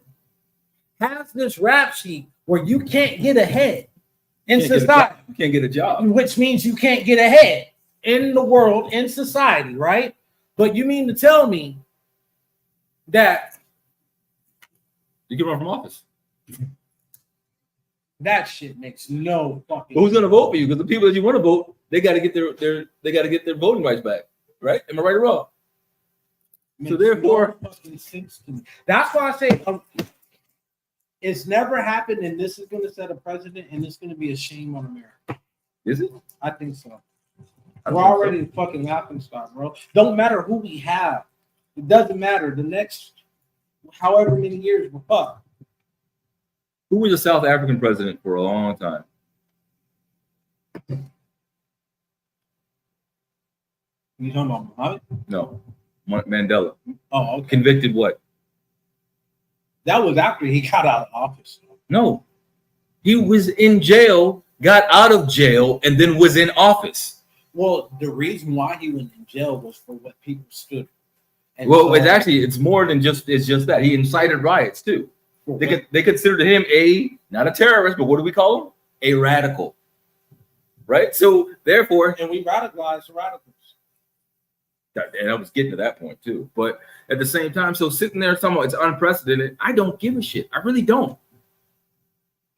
has this rap sheet where you can't get ahead in society. You can't get a job, which means you can't get ahead in the world, in society, right? But you mean to tell me that you can run from office? That shit makes no fucking. But who's gonna vote for you? Because the people that you want to vote, they got to get their voting rights back, right? Am I right or wrong? So therefore, no fucking sense to me. That's why I say it's never happened, and this is going to set a precedent, and it's going to be a shame on America. Is it? I think so. We're already the fucking laughing stock, bro. Don't matter who we have. It doesn't matter. The next however many years, we're fucked. Who was a South African president for a long time? You talking about Muhammad? No, Mandela. Oh, okay. Convicted what? That was after he got out of office. No, he was in jail, got out of jail, and then was in office. Well, the reason why he was in jail was for what people stood for. And well, it's more than just that. He incited riots too. They considered him not a terrorist, but what do we call him? A radical. Right? So therefore, and we radicalized radicals. And I was getting to that point too. But at the same time, so sitting there talking about it's unprecedented, I don't give a shit. I really don't.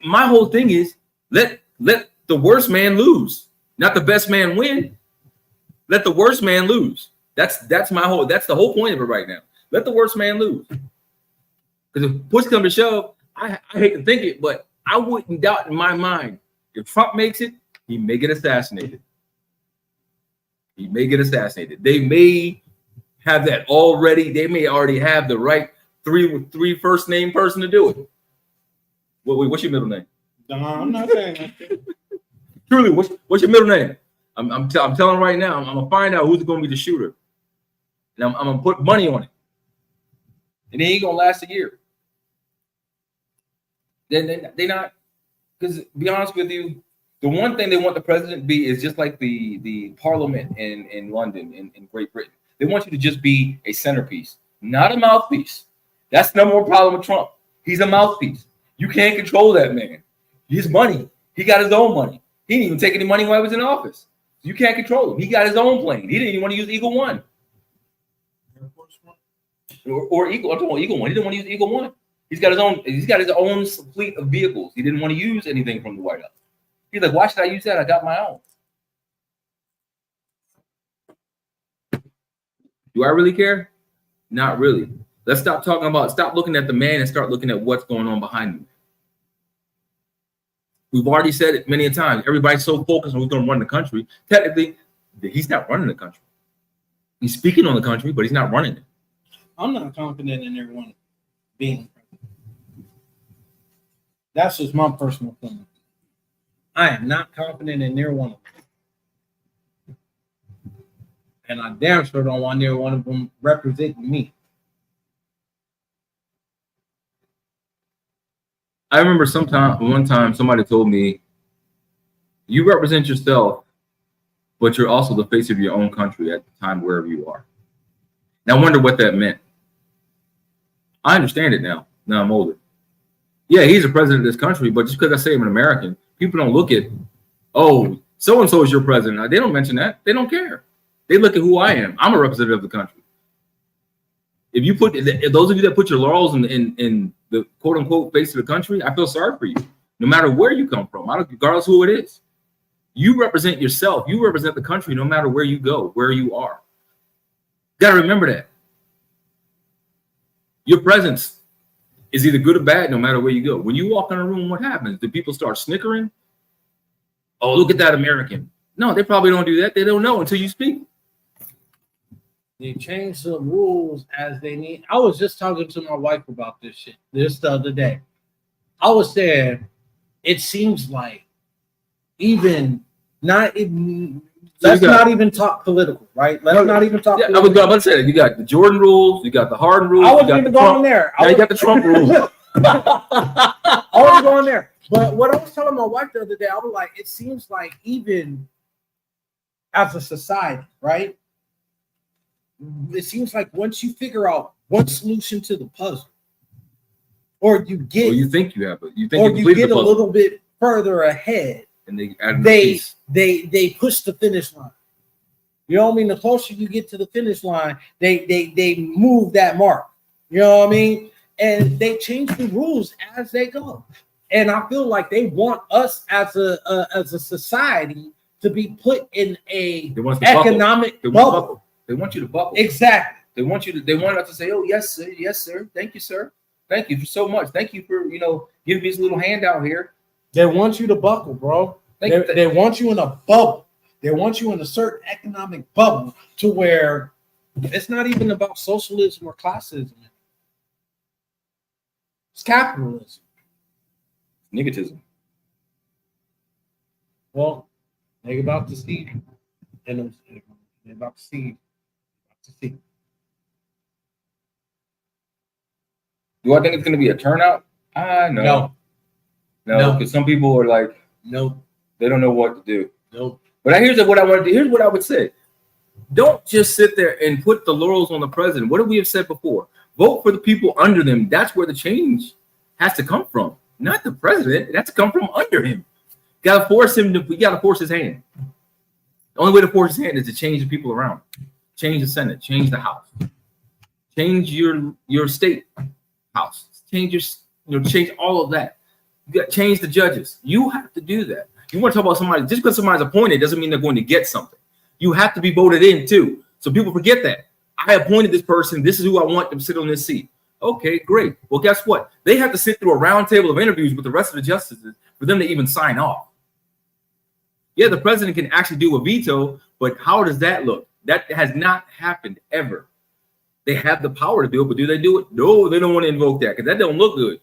My whole thing is let the worst man lose, not the best man win. Let the worst man lose. That's the whole point of it right now. Let the worst man lose. Because if push comes to shove, I hate to think it, but I wouldn't doubt in my mind if Trump makes it, he may get assassinated. He may get assassinated. They may have that already. They may already have the right three first name person to do it. What's your middle name? No, I'm not saying that. Truly, what's your middle name? I'm telling right now. I'm gonna find out who's going to be the shooter, and I'm gonna put money on it. And it ain't gonna last a year. Then they not, because to be honest with you, the one thing they want the president to be is just like the parliament in London, in Great Britain. They want you to just be a centerpiece, not a mouthpiece. That's the number one problem with Trump. He's a mouthpiece. You can't control that man. His money, he got his own money. He didn't even take any money while he was in office. You can't control him. He got his own plane. He didn't even want to use Eagle One. Or Eagle. I'm talking about Eagle One. He didn't want to use Eagle One. He's got his own fleet of vehicles. He didn't want to use anything from the White House. He's like, why should I use that? I got my own. Do I really care? Not really. Let's stop looking at the man and start looking at what's going on behind him. We've already said it many a times. Everybody's so focused on who's going to run the country. Technically, he's not running the country. He's speaking on the country, but he's not running it. I'm not confident in everyone being president. That's just my personal opinion. I am not confident in near one of them. And I damn sure don't want near one of them representing me. I remember one time somebody told me, you represent yourself, but you're also the face of your own country at the time wherever you are. And I wonder what that meant. I understand it now. Now I'm older. Yeah, he's the president of this country, but just because I say I'm an American, people don't look at, oh, so-and-so is your president. They don't mention that. They don't care. They look at who I am. I'm a representative of the country. If those of you that put your laurels in the quote-unquote face of the country, I feel sorry for you. No matter where you come from, regardless who it is. You represent yourself. You represent the country no matter where you go, where you are. You got to remember that. Your presence is either good or bad no matter where you go. When you walk in a room, what happens? Do people start snickering? Oh, look at that American. No, they probably don't do that. They don't know until you speak. They change the rules as they need. I was just talking to my wife about this shit the other day. I was saying, it seems like even not even. Let's not even talk political, right? Let's not even talk. Yeah, I was about to say that. You got the Jordan rules, you got the Harden rules. I wasn't even going there. Now you got the Trump rules. I wasn't going there. But what I was telling my wife the other day, I was like, it seems like even as a society, right? It seems like once you figure out one solution to the puzzle, or you get, or you think you have it, you get a little bit further ahead, and they push the finish line. You know what I mean? The closer you get to the finish line, they move that mark. You know what I mean? And they change the rules as they go. And I feel like they want us as a society to be put in a economic bubble. They want you to buckle. Exactly. They want us to say, "Oh, yes, sir. Thank you, sir. Thank you so much. Thank you for giving me this little handout here." They want you to buckle, bro. They want you in a bubble. They want you in a certain economic bubble to where it's not even about socialism or classism. It's capitalism. Negativism. Well, they're about to see. And they're about to see. Do I think it's going to be a turnout? No. Because some people are like, no, they don't know what to do. No. But here's what I want to do. Here's what I would say. Don't just sit there and put the laurels on the president. What have we have said before? Vote for the people under them. That's where the change has to come from. Not the president. It has to come from under him. We got to force his hand. The only way to force his hand is to change the people around. Change the Senate. Change the House. Change your state house. Change change all of that. You got to change the judges. You have to do that. You want to talk about somebody, just because somebody's appointed doesn't mean they're going to get something. You have to be voted in too. So people forget that. I appointed this person. This is who I want to sit on this seat. Okay, great. Well, guess what? They have to sit through a round table of interviews with the rest of the justices for them to even sign off. Yeah, the president can actually do a veto, but how does that look? That has not happened ever. They have the power to do it, but do they do it? No, they don't want to invoke that because that don't look good.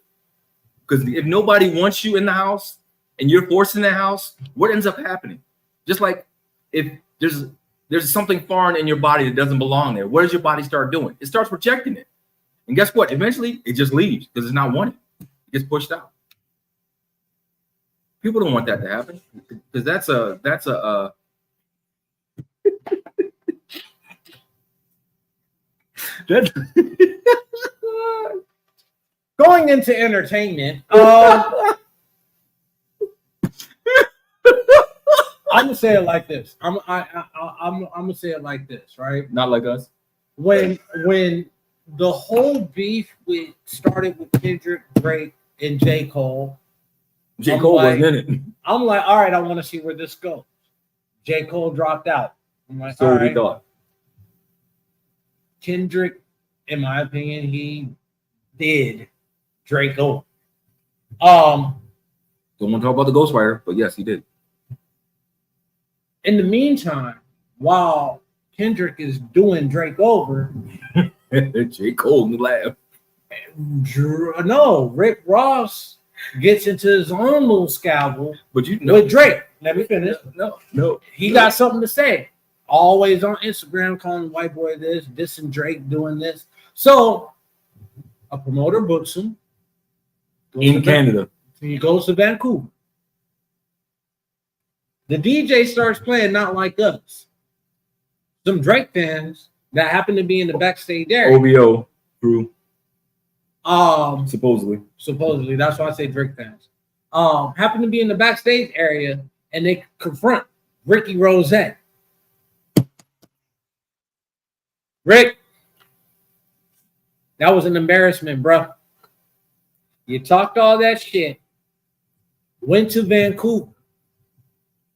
Because if nobody wants you in the house and you're forced in the house, what ends up happening? Just like if there's something foreign in your body that doesn't belong there, what does your body start doing? It starts rejecting it. And guess what? Eventually, it just leaves because it's not wanted. It gets pushed out. People don't want that to happen because that's a going into entertainment. I'm gonna say it like this. I'm gonna say it like this, right? Not like us. When the whole beef started with Kendrick, Drake, and J. Cole. J. Cole wasn't in it. I'm like, all right, I want to see where this goes. J. Cole dropped out. I'm like, so all right. We thought. Kendrick, in my opinion, he did Drake over. Don't want to talk about the Ghostwriter, but yes, he did. In the meantime, while Kendrick is doing Drake over, J. Cole in the lab. No, Rick Ross gets into his own little scabble with Drake. Let me finish. No. He got something to say. Always on Instagram calling white boy this and Drake doing this. So a promoter books him. In Canada. He goes to Vancouver. The DJ starts playing Not Like Us. Some Drake fans that happen to be in the backstage area. OVO crew. Supposedly. That's why I say Drake fans. Happen to be in the backstage area and they confront Ricky Rose. Rick, that was an embarrassment, bro. You talked all that shit, went to Vancouver,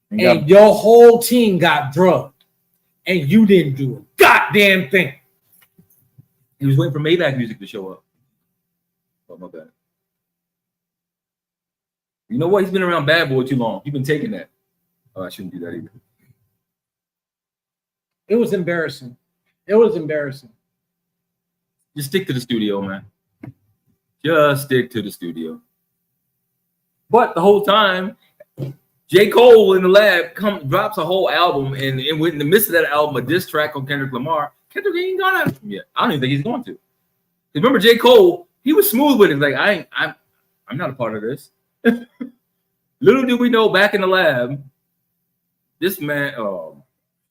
and your whole team got drugged, and you didn't do a goddamn thing. He was waiting for Maybach music to show up. Oh, my bad. You know what? He's been around Bad Boy too long. You've been taking that. Oh, I shouldn't do that either. It was embarrassing. Just stick to the studio, man. Just stick to the studio. But the whole time, J. Cole in the lab drops a whole album, and in the midst of that album, a diss track on Kendrick Lamar. Kendrick ain't gone after him yet. I don't even think he's going to. Remember, J. Cole, he was smooth with it. Like, I'm not a part of this. Little did we know back in the lab, this man.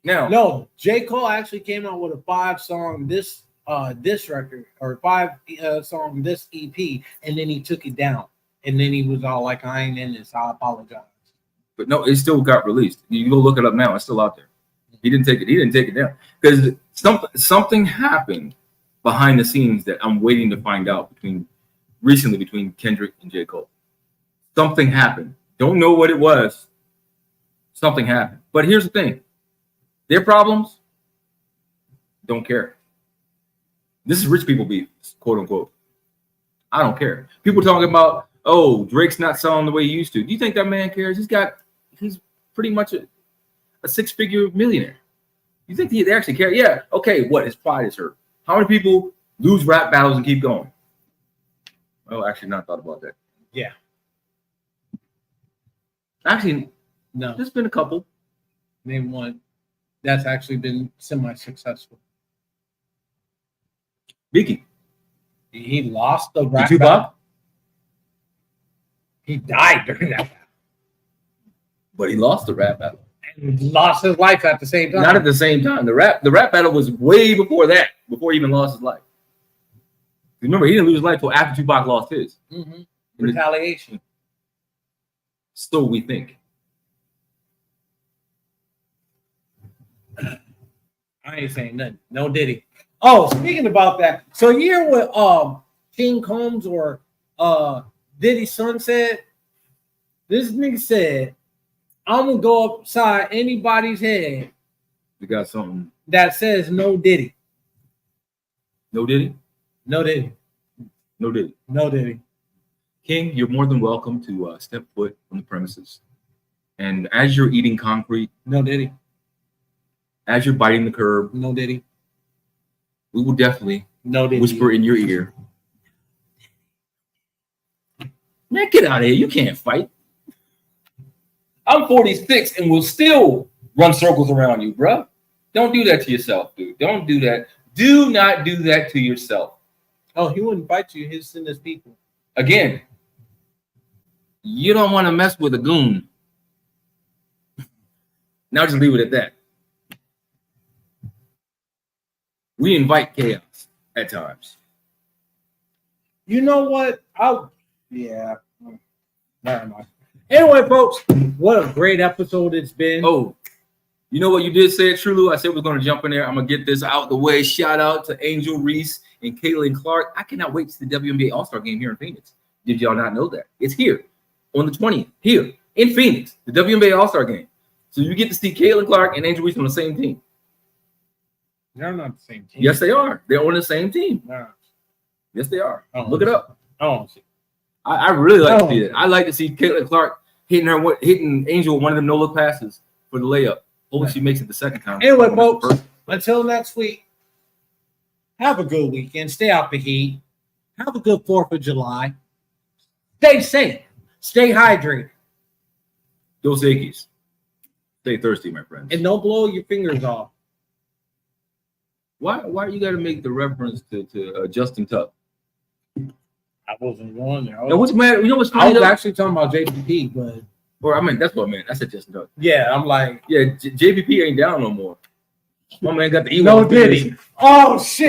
Now, no, J. Cole actually came out with a 5-song this record, or 5-song this EP, and then he took it down, and then he was all like, "I ain't in this. I apologize." But no, it still got released. You can go look it up now. It's still out there. He didn't take it down because something happened behind the scenes that I'm waiting to find out between Kendrick and J. Cole. Something happened. Don't know what it was. Something happened. But here's the thing. Their problems, don't care. This is rich people beef, quote unquote. I don't care. People talking about, oh, Drake's not selling the way he used to. Do you think that man cares? He's pretty much a 6-figure millionaire. You think they actually care? Yeah. Okay. What? His pride is hurt. How many people lose rap battles and keep going? Well, actually, not thought about that. Yeah. Actually, no. There's been a couple. Name one that's actually been semi-successful. Biggie. He lost the rap Tupac? battle. He died during that battle. But he lost the rap battle. And lost his life at the same time. Not at the same time. The rap battle was way before that, before he even lost his life. Remember, he didn't lose his life until after Tupac lost his. Mm-hmm. Retaliation. So we think. I ain't saying nothing. No Diddy. Oh, speaking about that, so you hear what King Combs or Diddy's son said? This nigga said, I'm gonna go upside anybody's head We got something. that says no Diddy. No Diddy? No Diddy. No Diddy. No Diddy. King, you're more than welcome to step foot on the premises. And as you're eating concrete, No Diddy. as you're biting the curb, No Diddy. we will definitely No Diddy. whisper in your ear. Man, get out of here. You can't fight. I'm 46 and will still run circles around you, bro. Don't do that to yourself, dude. Don't do that. Do not do that to yourself. Oh, he wouldn't fight you. He'd send his people. Again, you don't want to mess with a goon. Now just leave it at that. We invite chaos at times. You know what? Yeah. Never mind. Anyway, folks, what a great episode it's been. Oh, you know what you did say it, Trulu? I said we're going to jump in there. I'm going to get this out the way. Shout out to Angel Reese and Caitlin Clark. I cannot wait to see the WNBA All-Star game here in Phoenix. Did y'all not know that? It's here on the 20th, here in Phoenix, the WNBA All-Star game. So you get to see Caitlin Clark and Angel Reese on the same team. They're not the same team. Yes, they are. They're on the same team. No. Yes, they are. Oh, look it up. Oh, I really like to see it. I like to see Caitlin Clark hitting Angel with one of them no-look passes for the layup. Hopefully she makes it the second time. Anyway, folks, until next week, have a good weekend. Stay out the heat. Have a good 4th of July. Stay safe. Stay hydrated. Dos Equis. Stay thirsty, my friends. And don't blow your fingers off. Why you got to make the reference to Justin Tuck? I wasn't going there. Now, what's matter? You know what's I funny? was actually talking about JPP, but That's what I meant. I said Justin Tuck. yeah, I'm like, Yeah, JPP ain't down no more. My man got the no Diddy. Oh shit.